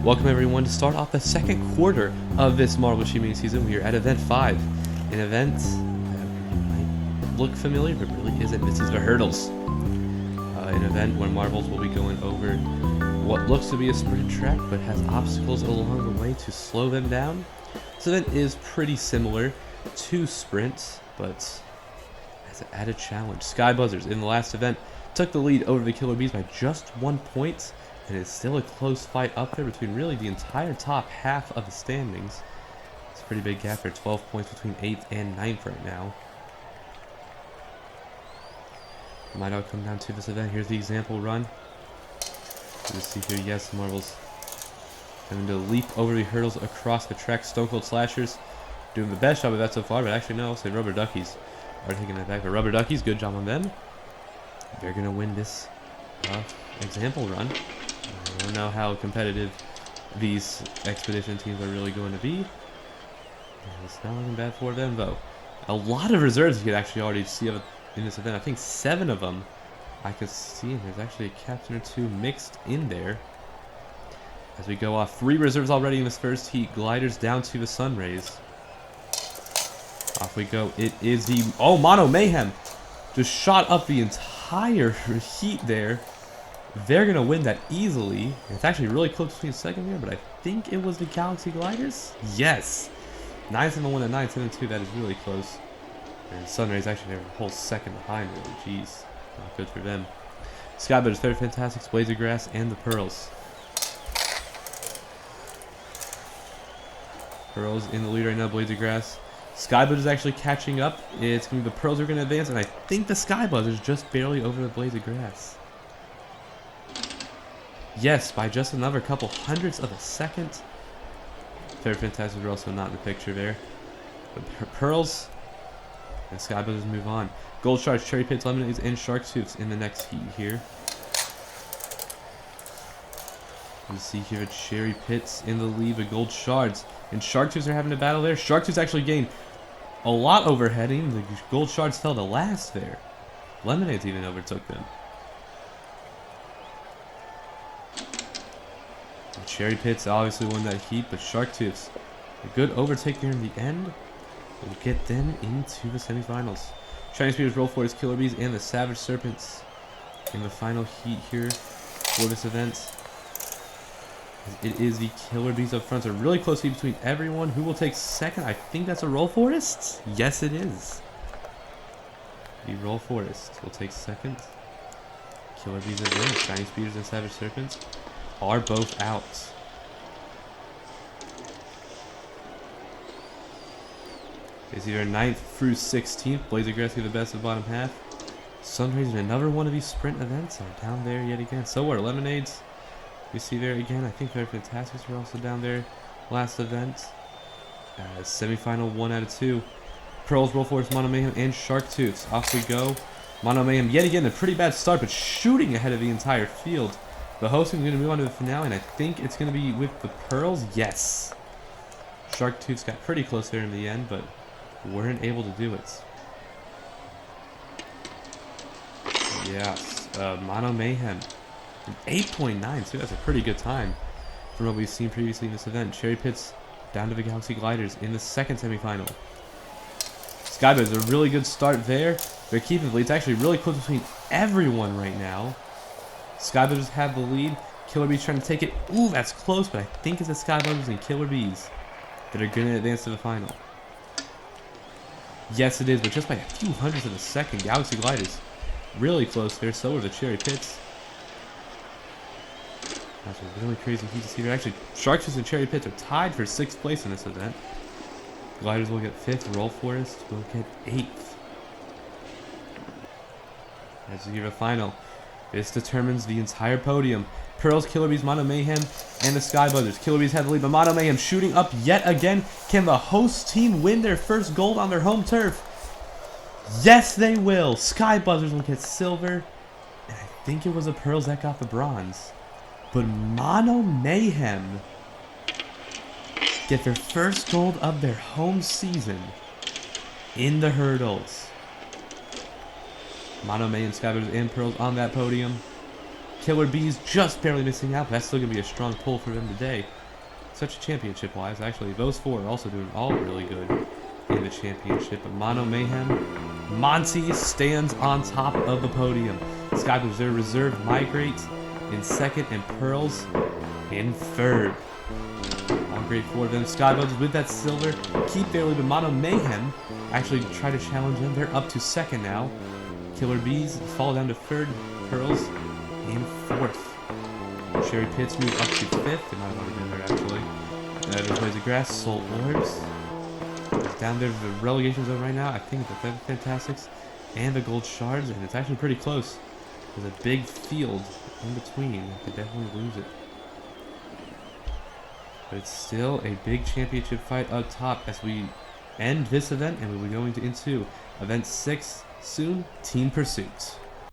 Welcome everyone to start off the second quarter of this Marvel Machine Mania season. We are at Event 5, an event that might look familiar but really isn't. This is the Hurdles, an event where Marvels will be going over what looks to be a sprint track but has obstacles along the way to slow them down. This event is pretty similar to sprints, but has an added challenge. Sky Buzzers in the last event took the lead over the Killer Bees by just 1 point. And it's still a close fight up there between really the entire top half of the standings. It's a pretty big gap for 12 points between 8th and 9th right now. It might all come down to this event. Here's the example run. You see here, yes, Marvel's having to leap over the hurdles across the track. Stone Cold Slashers doing the best job of that so far, but actually no, I'll say Rubber Duckies are taking that back. But Rubber Duckies, good job on them. They're going to win this example run. I don't know how competitive these expedition teams are really going to be. It's not looking bad for them, though. A lot of reserves you could actually already see in this event. I think 7 of them I could see, and there's actually a captain or 2 mixed in there. As we go off, 3 reserves already in this first heat. Gliders down to the Sun Rays. Off we go. It is the... Oh, Mono Mayhem! Just shot up the entire heat there. They're going to win that easily. It's actually really close between second here, but I think it was the Galaxy Gliders. Yes! 9-7-1 and 9-7-2. That is really close. And Sunrays actually they're a whole second behind, really. Jeez. Not good for them. Skybutters, Third Fantastics, Blades of Grass, and the Pearls. Pearls in the lead right now, Blades of Grass. Skybuzzers is actually catching up. It's going to be the Pearls who are going to advance, and I think the Skybuzzers just barely over the Blades of Grass. Yes, by just another couple hundredths of a second. Third Fantastic are also not in the picture there. But Pearls and Sky Buzzers move on. Gold Sharks, Cherry Pits, Lemonades, and Shark Tooths in the next heat here. You see here Cherry Pits in the lead with Gold Shards. And Shark Tooths are having a battle there. Shark Tooths actually gained a lot overheading. The Gold Shards fell to last there. Lemonades even overtook them. Cherry Pits obviously won that heat, but Shark Tooths, a good overtake there in the end, will get them into the semifinals. Shining Speeders, Roll Force, Killer Bees, and the Savage Serpents in the final heat here for this event. It is the Killer Bees up front, so really close heat between everyone. Who will take second? I think that's a Roll Forest. Yes, it is. The Roll Forest will take second. Killer Bees advance. Shining Speeders and Savage Serpents are both out. It's either 9th through 16th. Blades of Grass the best of the bottom half. Sunrays in another one of these sprint events are down there yet again. So are Lemonades. You see there again. I think Third Fantastics are also down there. Last event. Semi-final 1 out of 2. Pearls, Roll Force, Mono Mayhem, and Shark Tooths. Off we go. Mono Mayhem yet again a pretty bad start, but shooting ahead of the entire field. The hosting is going to move on to the finale, and I think it's going to be with the Pearls. Yes. Shark Tooths got pretty close there in the end, but weren't able to do it. Yes. Mono Mayhem. An 8.9, so that's a pretty good time from what we've seen previously in this event. Cherry Pits down to the Galaxy Gliders in the second semifinal. Skybuzzers, a really good start there. They're keeping the lead. It's actually really close between everyone right now. Skybuzzers have the lead. Killer Bees trying to take it. Ooh, that's close, but I think it's the Skybuzzers and Killer Bees that are going to advance to the final. Yes, it is, but just by a few hundredths of a second. Galaxy Gliders really close there. So are the Cherry Pits. That's a really crazy heat to see there. Actually, Shark Tooths and Cherry Pits are tied for 6th place in this event. Gliders will get 5th. Roll Forest will get 8th. As we give a final. This determines the entire podium. Pearls, Killer Bees, Mono Mayhem, and the Sky Buzzers. Killer Bees have the lead, but Mono Mayhem shooting up yet again. Can the host team win their first gold on their home turf? Yes, they will. Sky Buzzers will get silver. And I think it was the Pearls that got the bronze. But Mono Mayhem get their first gold of their home season in the hurdles. Mono Mayhem, Skybuzzers, and Pearls on that podium. Killer Bees just barely missing out, but that's still going to be a strong pull for them today. Such a championship-wise, actually. Those four are also doing all really good in the championship. But Mono Mayhem, Monty stands on top of the podium. Skyblues, their reserve, migrates in second, and Pearls in third. All great for them. Skybugs with that silver keep their lead, but Mono Mayhem actually try to challenge them. They're up to second now. Killer Bees fall down to third. Pearls in fourth. Cherry Pits move up to fifth. They might have already been there actually. There's Blaze of Grass. Soul Orbs is down there to the relegation zone right now. I think the Fantastics and the Gold Shards, and it's actually pretty close. There's a big field in between. They could definitely lose it. But it's still a big championship fight up top as we end this event, and we'll be going into event 6 soon, Team Pursuit.